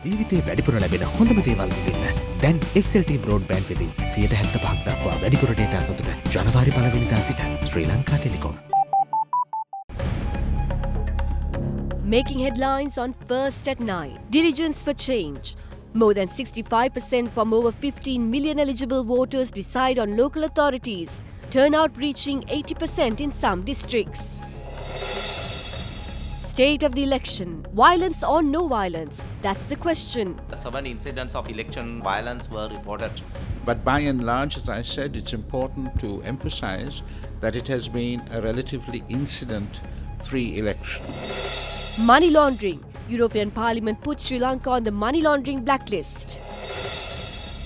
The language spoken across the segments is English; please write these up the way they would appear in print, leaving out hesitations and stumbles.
ජීවිතේ වැඩිපුර ලැබෙන හොඳම දේවල් විඳින්න දැන් SLT බ්‍රෝඩ්බෑන්ඩ් වෙතින් 75ක් දක්වා වැඩිපුර ඩේටා සතුට ජනවාරි 1 වෙනිදා සිට Sri Lanka Telecom. Making headlines on First at 9. Diligence for change. More than 65% from over 15 million eligible voters decide on local authorities. Turnout reaching 80% in some districts. State of the election. Violence or no violence? That's the question. 7 incidents of election violence were reported. But by and large, as I said, it's important to emphasize that it has been a relatively incident-free election. Money laundering. European Parliament put Sri Lanka on the money laundering blacklist.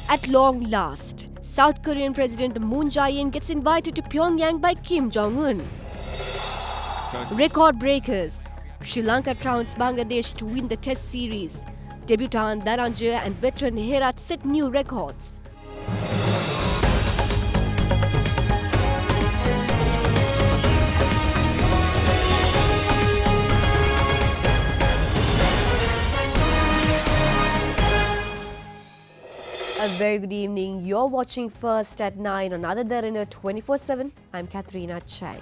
At long last, South Korean President Moon Jae-in gets invited to Pyongyang by Kim Jong-un. Record breakers. Sri Lanka trounced Bangladesh to win the Test series. Debutant Derana and veteran Herat set new records. A very good evening. You're watching First at 9 on Other Derana 24/7. I'm Katharina Chang.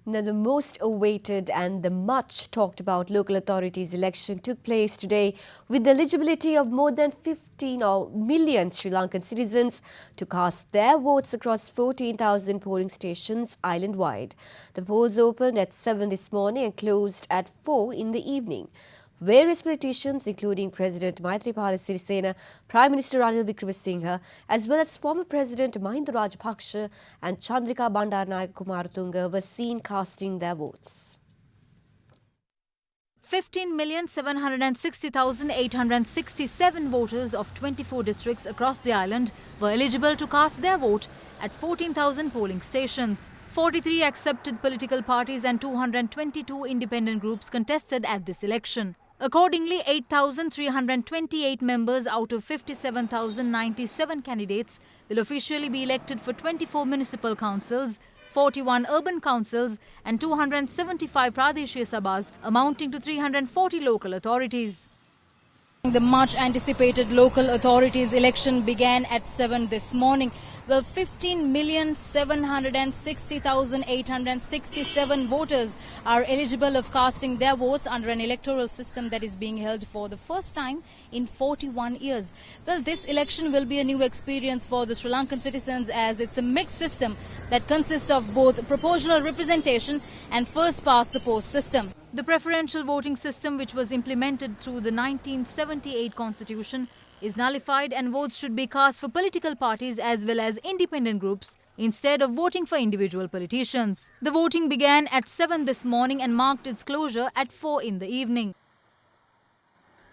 Now, the most awaited and the much talked about local authorities election took place today with the eligibility of more than 15 million Sri Lankan citizens to cast their votes across 14,000 polling stations island-wide. The polls opened at 7 this morning and closed at 4 in the evening. Various politicians, including President Maithripala Sirisena, Prime Minister Ranil Wickremesinghe, as well as former President Mahinda Rajapaksa and Chandrika Bandaranaike were seen casting their votes. 15,760,867 voters of 24 districts across the island were eligible to cast their vote at 14,000 polling stations. 43 accepted political parties and 222 independent groups contested at this election. Accordingly, 8,328 members out of 57,097 candidates will officially be elected for 24 municipal councils, 41 urban councils and 275 Pradeshia Sabhas, amounting to 340 local authorities. The much anticipated local authorities election began at 7 this morning. Well, 15,760,867 voters are eligible of casting their votes under an electoral system that is being held for the first time in 41 years. Well, this election will be a new experience for the Sri Lankan citizens as it's a mixed system that consists of both proportional representation and first past the post system. The preferential voting system, which was implemented through the 1978 constitution, is nullified and votes should be cast for political parties as well as independent groups instead of voting for individual politicians. The voting began at 7 this morning and marked its closure at 4 in the evening.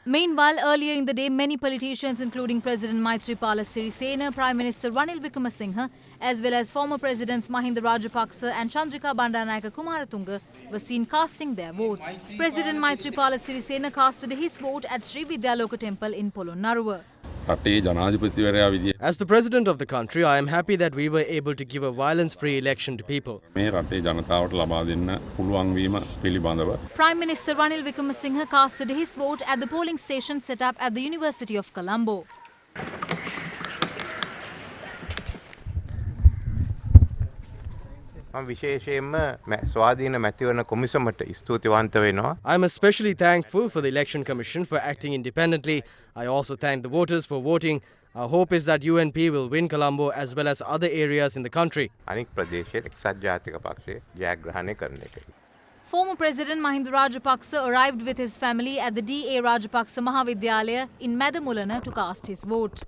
Meanwhile, earlier in the day, many politicians, including President Maithripala Sirisena, Prime Minister Ranil Wickremesinghe, as well as former Presidents Mahinda Rajapaksa and Chandrika Bandaranaike were seen casting their votes. President Maithripala Sirisena casted his vote at Sri Vidyaloka Temple in Polonnaruwa. As the President of the country, I am happy that we were able to give a violence-free election to people. Prime Minister Ranil Wickremesinghe casted his vote at the polling station set up at the University of Colombo. I am especially thankful for the Election Commission for acting independently. I also thank the voters for voting. Our hope is that UNP will win Colombo as well as other areas in the country. Former President Mahinda Rajapaksa arrived with his family at the D.A. Rajapaksa Mahavidyalaya in Madamulana to cast his vote.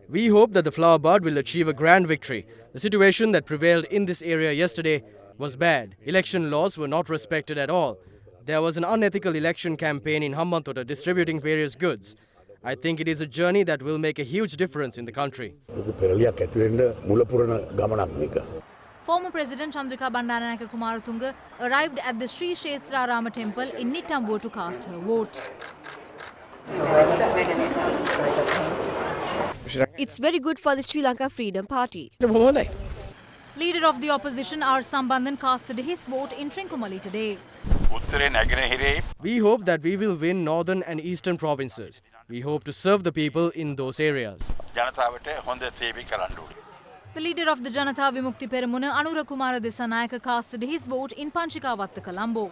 We hope that the flower bud will achieve a grand victory. The situation that prevailed in this area yesterday was bad. Election laws were not respected at all. There was an unethical election campaign in Hambantota distributing various goods. I think it is a journey that will make a huge difference in the country. Former President Chandrika Bandaranaike arrived at the Sri Kshetra Rama temple in Nittambo to cast her vote. It's very good for the Sri Lanka Freedom Party. Leader of the opposition R. Sambandhan casted his vote in Trincomalee today. We hope that we will win northern and eastern provinces. We hope to serve the people in those areas. The leader of the Janatha Vimukti Peramuna, Anura Kumara Disanayaka, casted his vote in Panchikavatta, Colombo.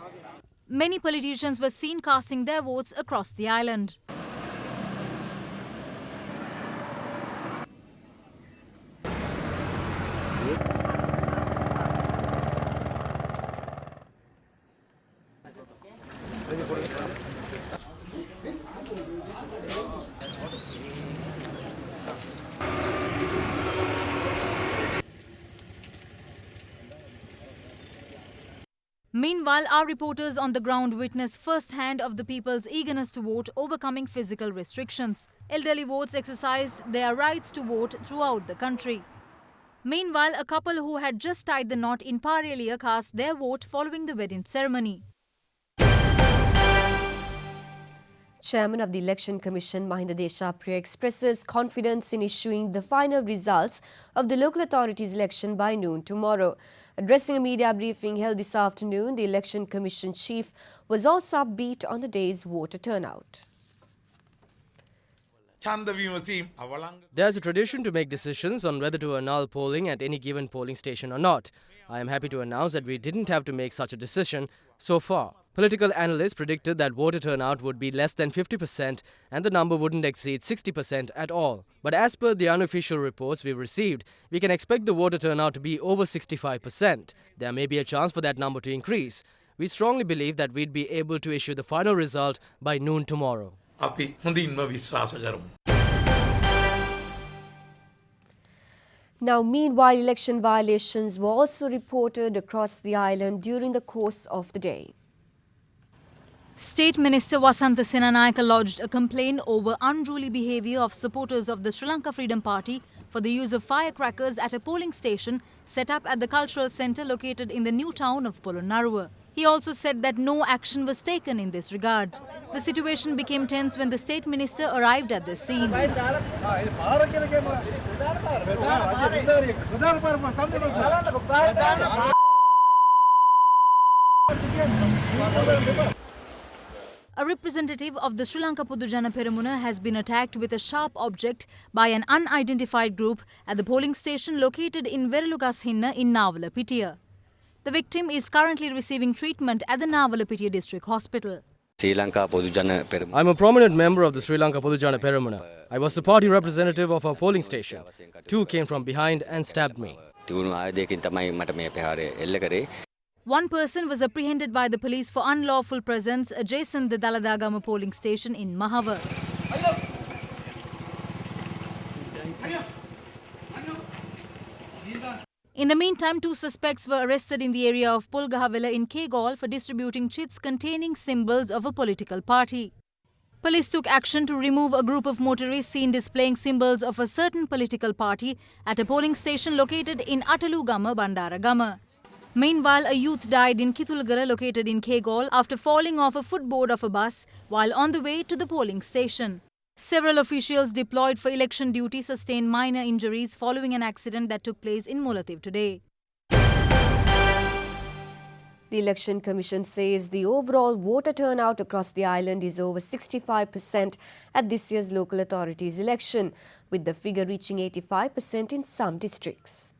Many politicians were seen casting their votes across the island. Meanwhile, our reporters on the ground witness first-hand of the people's eagerness to vote overcoming physical restrictions. Elderly votes exercise their rights to vote throughout the country. Meanwhile, a couple who had just tied the knot in Parelia cast their vote following the wedding ceremony. Chairman of the Election Commission, Mahinda Rajapaksa, expresses confidence in issuing the final results of the local authorities election by noon tomorrow. Addressing a media briefing held this afternoon, the Election Commission chief was also upbeat on the day's voter turnout. There's a tradition to make decisions on whether to annul polling at any given polling station or not. I am happy to announce that we didn't have to make such a decision so far. Political analysts predicted that voter turnout would be less than 50% and the number wouldn't exceed 60% at all. But as per the unofficial reports we've received, we can expect the voter turnout to be over 65%. There may be a chance for that number to increase. We strongly believe that we'd be able to issue the final result by noon tomorrow. Now, meanwhile, election violations were also reported across the island during the course of the day. State Minister Vasantha Senanayaka lodged a complaint over unruly behaviour of supporters of the Sri Lanka Freedom Party for the use of firecrackers at a polling station set up at the cultural centre located in the new town of Polonnaruwa. He also said that no action was taken in this regard. The situation became tense when the State Minister arrived at the scene. A representative of the Sri Lanka Podujana Peramuna has been attacked with a sharp object by an unidentified group at the polling station located in Verulugashinna in Navalapitiya. The victim is currently receiving treatment at the Navalapitiya District Hospital. I'm a prominent member of the Sri Lanka Podujana Peramuna. I was the party representative of our polling station. Two came from behind and stabbed me. One person was apprehended by the police for unlawful presence adjacent the Daladagama polling station in Mahava. In the meantime, two suspects were arrested in the area of Pulgahavela in Kegol for distributing chits containing symbols of a political party. Police took action to remove a group of motorists seen displaying symbols of a certain political party at a polling station located in Atalugama, Bandaragama. Meanwhile, a youth died in Kitulgara located in Kegol after falling off a footboard of a bus while on the way to the polling station. Several officials deployed for election duty sustained minor injuries following an accident that took place in Molativ today. The Election Commission says the overall voter turnout across the island is over 65% at this year's local authorities election, with the figure reaching 85% in some districts.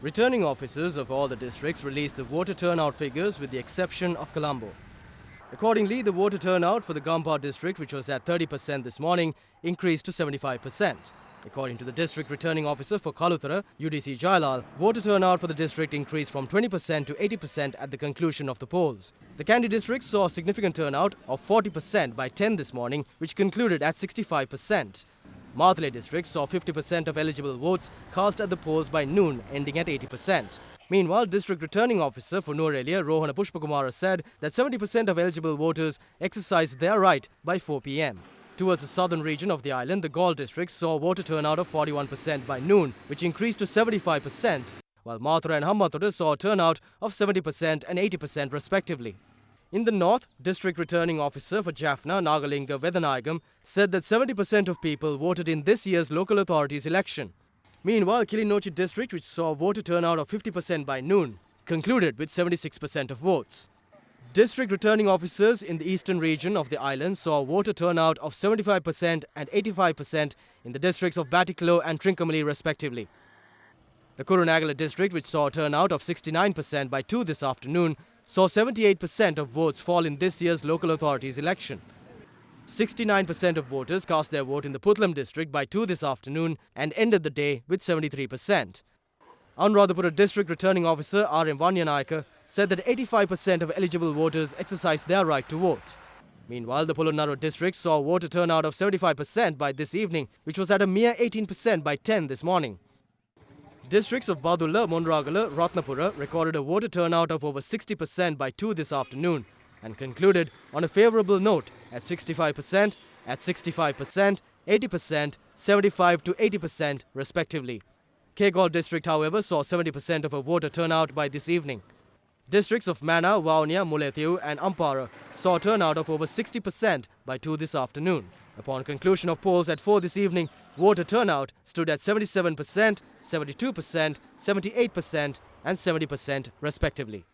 Returning officers of all the districts released the voter turnout figures with the exception of Colombo. Accordingly, the voter turnout for the Gampar district, which was at 30% this morning, increased to 75%. According to the district returning officer for Kaluthara, UDC Jailal, voter turnout for the district increased from 20% to 80% at the conclusion of the polls. The Kandy district saw a significant turnout of 40% by 10 this morning, which concluded at 65%. Maithripala district saw 50% of eligible votes cast at the polls by noon, ending at 80%. Meanwhile, District Returning Officer for Nuwara Rohana Pushpakumara said that 70% of eligible voters exercised their right by 4 p.m. Towards the southern region of the island, the Galle district saw voter turnout of 41% by noon, which increased to 75%, while Mathura and Hambantota saw a turnout of 70% and 80% respectively. In the north, District Returning Officer for Jaffna, Nagalinga Vedanayagam, said that 70% of people voted in this year's local authorities election. Meanwhile, Kilinochchi district, which saw a voter turnout of 50% by noon, concluded with 76% of votes. District returning officers in the eastern region of the island saw a voter turnout of 75% and 85% in the districts of Batticaloa and Trincomalee respectively. The Kurunegala district, which saw a turnout of 69% by 2 this afternoon, saw 78% of votes fall in this year's local authorities election. 69% of voters cast their vote in the Puttalam district by 2 this afternoon and ended the day with 73%. Anuradhapura district returning officer R.M. Vanyanayaka said that 85% of eligible voters exercised their right to vote. Meanwhile, the Polonnaruwa district saw a voter turnout of 75% by this evening, which was at a mere 18% by 10 this morning. Districts of Badulla, Monragala, Ratnapura recorded a voter turnout of over 60% by 2 this afternoon and concluded on a favourable note at 65%, at 65%, 80%, 75 to 80% respectively. Kegaul district, however, saw 70% of a voter turnout by this evening. Districts of Mana, Vaunia, Mullaitivu and Ampara saw a turnout of over 60% by 2 this afternoon. Upon conclusion of polls at 4 this evening, voter turnout stood at 77%, 72%, 78% and 70% respectively.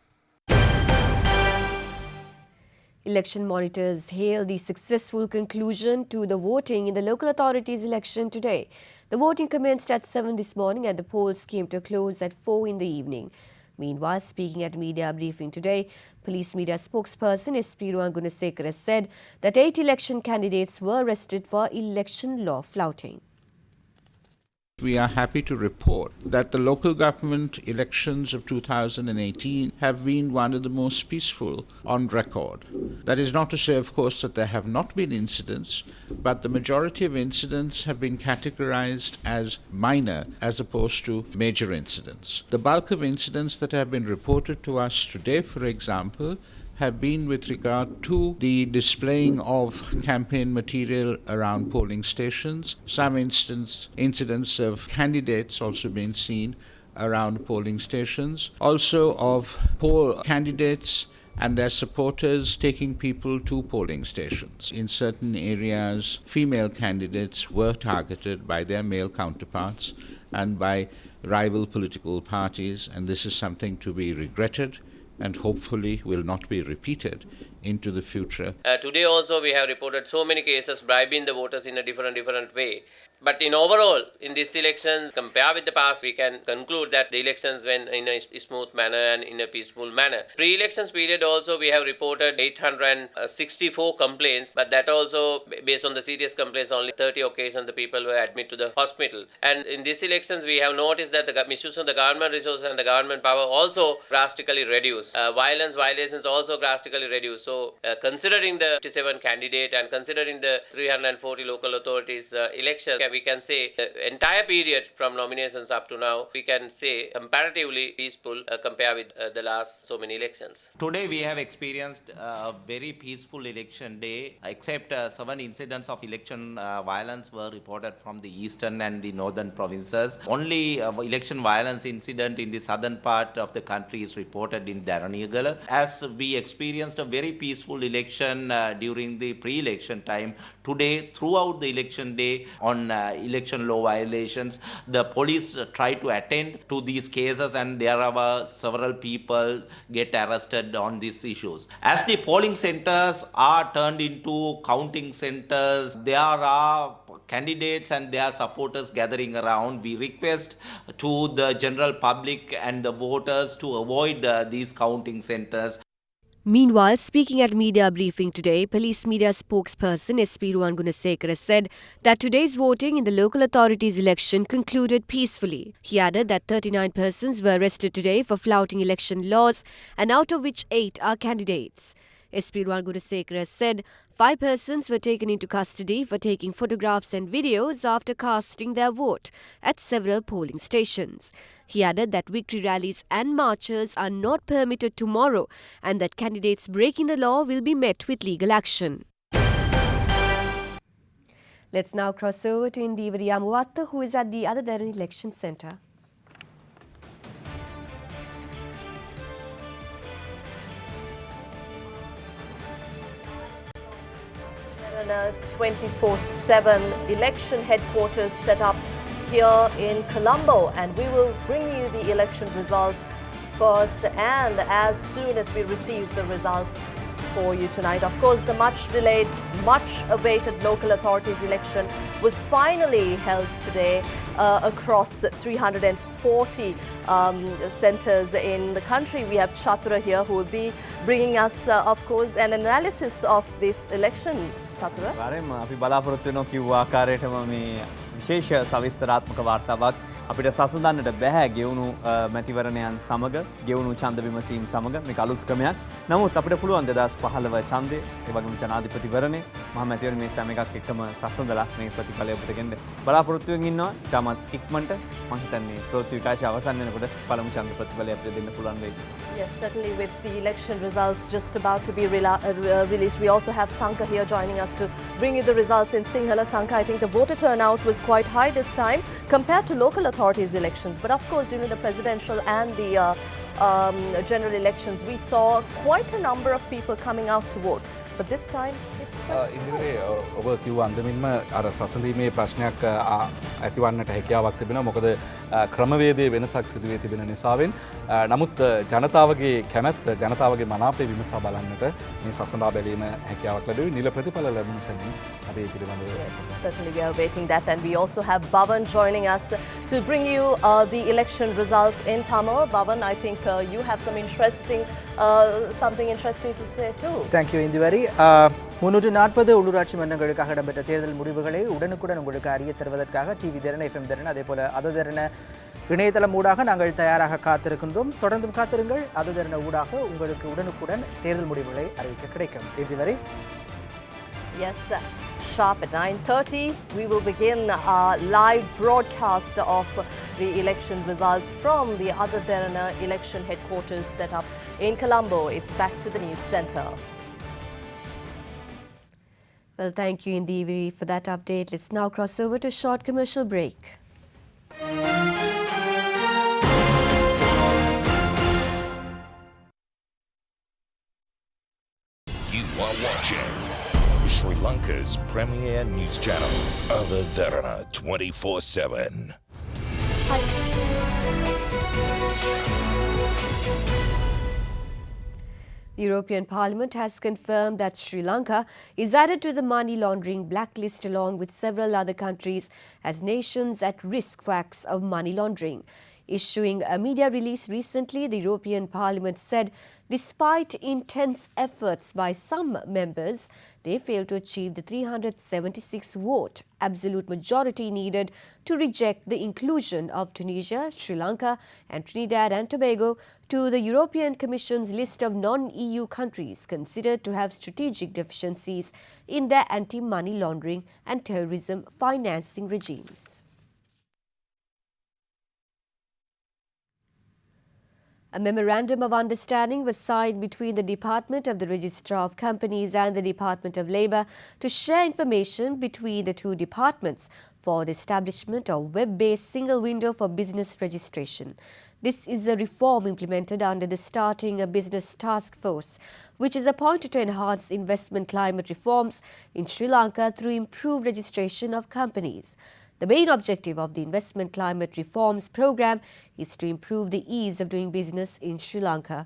Election monitors hail the successful conclusion to the voting in the local authorities election today. The voting commenced at 7 this morning and the polls came to a close at 4 in the evening. Meanwhile, speaking at media briefing today, police media spokesperson SP Juan said that 8 election candidates were arrested for election law flouting. We are happy to report that the local government elections of 2018 have been one of the most peaceful on record. That is not to say, of course, that there have not been incidents, but the majority of incidents have been categorized as minor as opposed to major incidents. The bulk of incidents that have been reported to us today, for example, have been with regard to the displaying of campaign material around polling stations. Some incidents of candidates also been seen around polling stations. Also of poll candidates and their supporters taking people to polling stations. In certain areas, female candidates were targeted by their male counterparts and by rival political parties, and this is something to be regretted and hopefully will not be repeated into the future. Today also we have reported so many cases bribing the voters in a different way. But in overall, in these elections, compared with the past, we can conclude that the elections went in a smooth manner and in a peaceful manner. Pre-elections period also, we have reported 864 complaints, but that also, based on the serious complaints, only 30 occasions the people were admitted to the hospital. And in these elections, we have noticed that the misuse of the government resources and the government power also drastically reduced. Violations also drastically reduced. So, considering the 57 candidate and considering the 340 local authorities elections, we can say the entire period from nominations up to now, we can say comparatively peaceful compared with the last so many elections. Today we have experienced a very peaceful election day, except 7 incidents of election violence were reported from the eastern and the northern provinces. Only election violence incident in the southern part of the country is reported in Derana. As we experienced a very peaceful election during the pre-election time, today throughout the election day on election law violations, the police try to attend to these cases and there are several people get arrested on these issues. As the polling centers are turned into counting centers, there are candidates and their supporters gathering around. We request to the general public and the voters to avoid these counting centers. Meanwhile, speaking at media briefing today, police media spokesperson SP Juan said that today's voting in the local authorities election concluded peacefully. He added that 39 persons were arrested today for flouting election laws, and out of which 8 are candidates. SP Juan said 5 persons were taken into custody for taking photographs and videos after casting their vote at several polling stations. He added that victory rallies and marches are not permitted tomorrow and that candidates breaking the law will be met with legal action. Let's now cross over to Indivadi Amuwatta, who is at the other Derana election centre. Derana 24/7 election headquarters set up here in Colombo, and we will bring you the election results first and as soon as we receive the results for you tonight. Of course, the much delayed, much awaited local authorities election was finally held today across 340 centres in the country. We have Chatura here who will be bringing us, of course, an analysis of this election. Chatura? අපි බලාපොරොත්තු වෙනවා කිව්ව ආකාරයටම මේ විශේෂ සවිස්තරාත්මක වාර්තාවක් අපිට සසඳන්නට බෑ ගෙවුණු මැතිවරණයන් සමග ගෙවුණු ඡන්ද විමසීම් සමග මේක අලුත් ක්‍රමයක්. නමුත් අපිට පුළුවන් 2015 ඡන්දය ඒ වගේම ජනාධිපතිවරණය මහා මැතිවරණ මේ සෑම එකක් එක්කම සසඳලා මේ ප්‍රතිඵලය අපිට ගෙන්න බලාපොරොත්තුෙන් ඉන්නවා. ඊටමත් ඉක්මනට මම හිතන්නේ ප්‍රවෘත්ති විකාශය අවසන් වෙනකොට පළමු ඡන්ද ප්‍රතිඵලය අපිට දෙන්න පුළුවන් වෙයි. Yes, certainly with the election results just about to be released. We also have Sanka here joining us to bring you the results in Sinhala. Sanka, I think the voter turnout was quite high this time compared to local authorities elections. But of course, during the presidential and the general elections, we saw quite a number of people coming out to vote. But this time, it's quite ඉදිරියේ ඔබ කිව්ව අන්දමින්ම අර සසඳීමේ ප්‍රශ්නයක් ඇතිවන්නට හැකියාවක් තිබෙනවා. මොකද ක්‍රමවේදයේ වෙනසක් සිදු වී තිබෙන නිසාවෙන් නමුත් ජනතාවගේ කැමැත්ත ජනතාවගේ මනාපය විමසා බලන්නට මේ සසඳා බැලීම හැකියාවක් ලැබුවේ. නිල ප්‍රතිඵල ලැබුණු සැනින් අපි ඒ පිළිබඳව certainly we are awaiting that, and we also have Bhavan joining us to bring you the election results in Tamil. Bhavan, I think you have something interesting to say too. Thank you, Indivari. 340 உள்ளூராட்சி மன்றங்களுக்காக இடம்பெற்ற தேர்தல் முடிவுகளை உடனுக்குடன் உங்களுக்கு அறிய தருவதற்காக TV Derana, FM Derana, அதே போல அது Derana இணையதளம் ஊடாக நாங்கள் தயாராக காத்திருக்கின்றோம். தொடர்ந்தும் காத்திருங்கள். அது Derana ஊடாக உங்களுக்கு உடனுக்குடன் தேர்தல் முடிவுகளை அறிவிக்க கிடைக்கும். இதுவரை Yes, sharp at 9:30, we will begin our live broadcast of the election results from the Ada Derana election headquarters set up in Colombo. It's back to the news centre. Well, thank you, Indiviri, for that update. Let's now cross over to a short commercial break. You are watching Sri Lanka's premier news channel, Ada Derana 24/7. The European Parliament has confirmed that Sri Lanka is added to the money laundering blacklist along with several other countries as nations at risk for acts of money laundering. Issuing a media release recently, the European Parliament said despite intense efforts by some members, they failed to achieve the 376 vote absolute majority needed to reject the inclusion of Tunisia, Sri Lanka and Trinidad and Tobago to the European Commission's list of non-EU countries considered to have strategic deficiencies in their anti-money laundering and terrorism financing regimes. A memorandum of understanding was signed between the Department of the Registrar of Companies and the Department of Labour to share information between the two departments for the establishment of web-based single window for business registration. This is a reform implemented under the Starting a Business Task Force, which is appointed to enhance investment climate reforms in Sri Lanka through improved registration of companies. The main objective of the Investment Climate Reforms Programme is to improve the ease of doing business in Sri Lanka.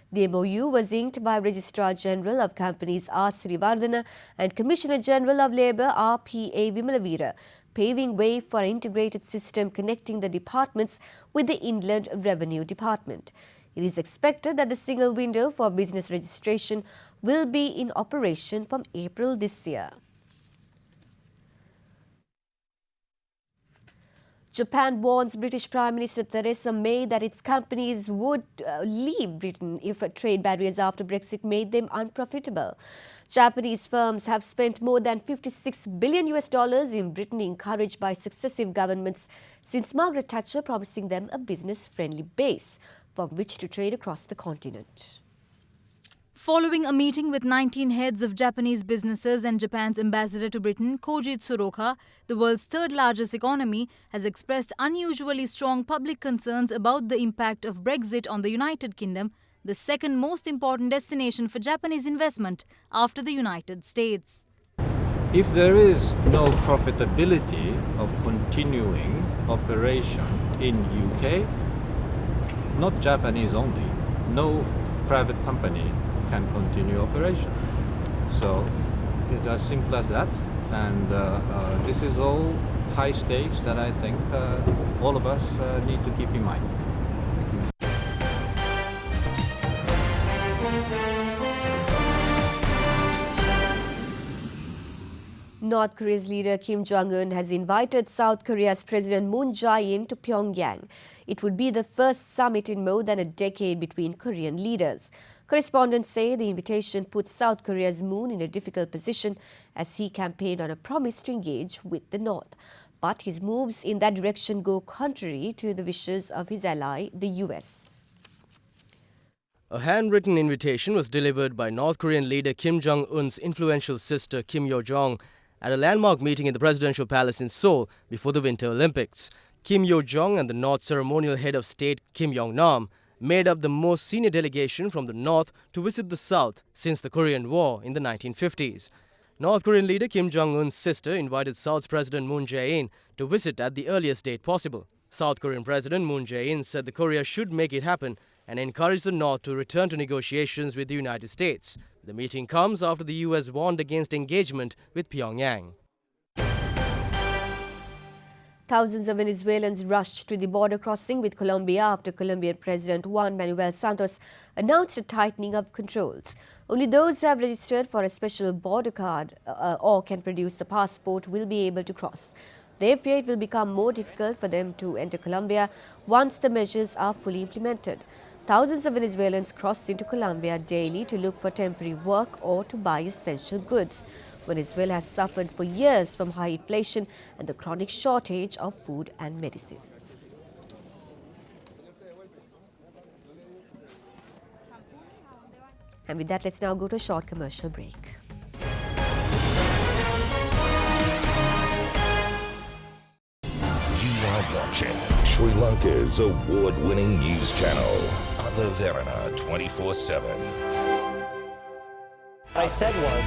The MOU was inked by Registrar General of Companies R. Sirivardhana and Commissioner General of Labour R. P.A. Vimalavira, paving way for an integrated system connecting the departments with the Inland Revenue Department. It is expected that the single window for business registration will be in operation from April this year. Japan warns British Prime Minister Theresa May that its companies would leave Britain if trade barriers after Brexit made them unprofitable. Japanese firms have spent more than $56 billion in Britain, encouraged by successive governments since Margaret Thatcher, promising them a business-friendly base from which to trade across the continent. Following a meeting with 19 heads of Japanese businesses and Japan's ambassador to Britain, Koji Tsuruoka, the world's third largest economy, has expressed unusually strong public concerns about the impact of Brexit on the United Kingdom, the second most important destination for Japanese investment after the United States. If there is no profitability of continuing operation in UK, not Japanese only, no private company can continue operation. So it's as simple as that, and this is all high stakes that I think all of us need to keep in mind. North Korea's leader Kim Jong-un has invited South Korea's President Moon Jae-in to Pyongyang. It would be the first summit in more than a decade between Korean leaders. Correspondents say the invitation puts South Korea's Moon in a difficult position as he campaigned on a promise to engage with the North. But his moves in that direction go contrary to the wishes of his ally, the US. A handwritten invitation was delivered by North Korean leader Kim Jong-un's influential sister Kim Yo-jong at a landmark meeting in the presidential palace in Seoul before the Winter Olympics. Kim Yo-jong and the North's ceremonial head of state Kim Yong-nam made up the most senior delegation from the North to visit the South since the Korean War in the 1950s. North Korean leader Kim Jong-un's sister invited South President Moon Jae-in to visit at the earliest date possible. South Korean President Moon Jae-in said the Korea should make it happen and encouraged the North to return to negotiations with the United States. The meeting comes after the US warned against engagement with Pyongyang. Thousands of Venezuelans rushed to the border crossing with Colombia after Colombian President Juan Manuel Santos announced a tightening of controls. Only those who have registered for a special border card or can produce a passport will be able to cross. They fear it will become more difficult for them to enter Colombia once the measures are fully implemented. Thousands of Venezuelans cross into Colombia daily to look for temporary work or to buy essential goods. Venezuela has suffered for years from high inflation and the chronic shortage of food and medicines. And with that, let's now go to a short commercial break. You are watching Sri Lanka's award-winning news channel, Other Derana 24/7. What I said was...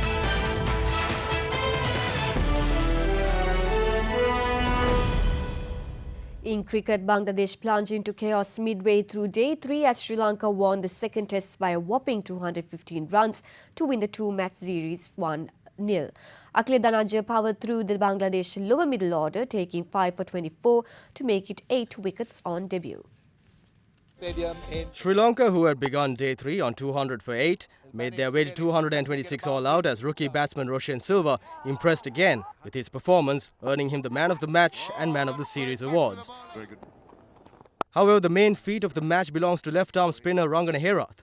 In cricket, Bangladesh plunged into chaos midway through day 3 as Sri Lanka won the second test by a whopping 215 runs to win the two-match series 1-0. Mahinda Rajapaksa powered through the Bangladesh lower middle order, taking 5 for 24 to make it 8 wickets on debut. Sri Lanka, who had begun day 3 on 200 for 8, made their way to 226 all-out as rookie batsman Roshan Silva impressed again with his performance, earning him the Man of the Match and Man of the Series awards. However, the main feat of the match belongs to left-arm spinner Rangana Herath.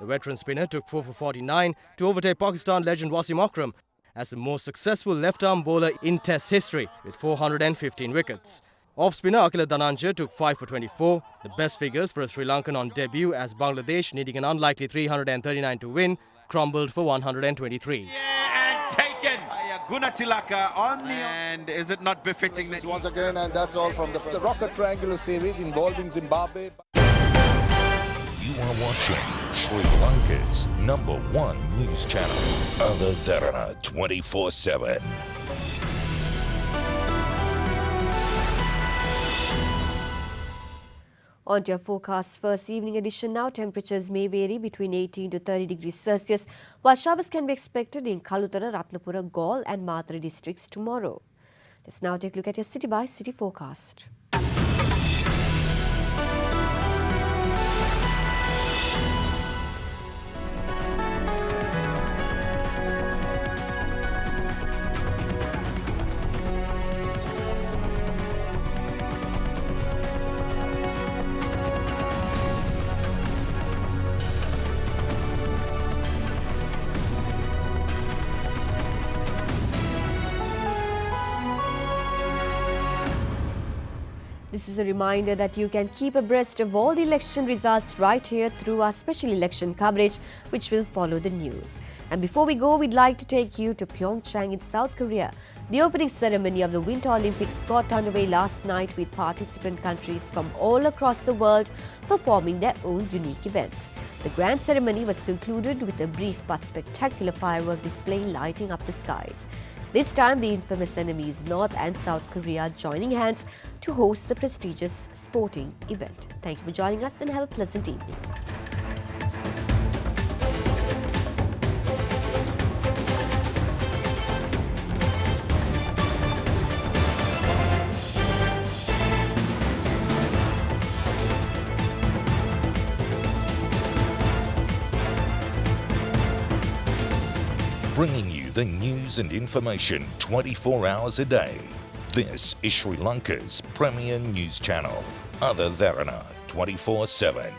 The veteran spinner took 4 for 49 to overtake Pakistan legend Wasim Akram as the most successful left-arm bowler in Test history with 415 wickets. Off-spinner Akila Dhananjaya took 5 for 24, the best figures for a Sri Lankan on debut as Bangladesh, needing an unlikely 339 to win, crumbled for 123. And taken by Gunatilaka on the... And is it not befitting that... Once again, and that's all from the Rocket Triangular Series involving Zimbabwe. You are watching Sri Lanka's #1 news channel, Other Derana 24/7. On to your forecast first evening edition now. Temperatures may vary between 18 to 30 degrees Celsius, while showers can be expected in Kalutara, Ratnapura, Galle and Mathura districts tomorrow. Let's now take a look at your city by city forecast. This is a reminder that you can keep abreast of all the election results right here through our special election coverage, which will follow the news. And before we go, we'd like to take you to Pyeongchang in South Korea. The opening ceremony of the Winter Olympics got underway last night with participant countries from all across the world performing their own unique events. The grand ceremony was concluded with a brief but spectacular firework display lighting up the skies. This time, the infamous enemies North and South Korea joining hands to host the prestigious sporting event. Thank you for joining us and have a pleasant evening. Bringing you the news and information 24 hours a day. This is Sri Lanka's premier news channel, Other Derana 24/7.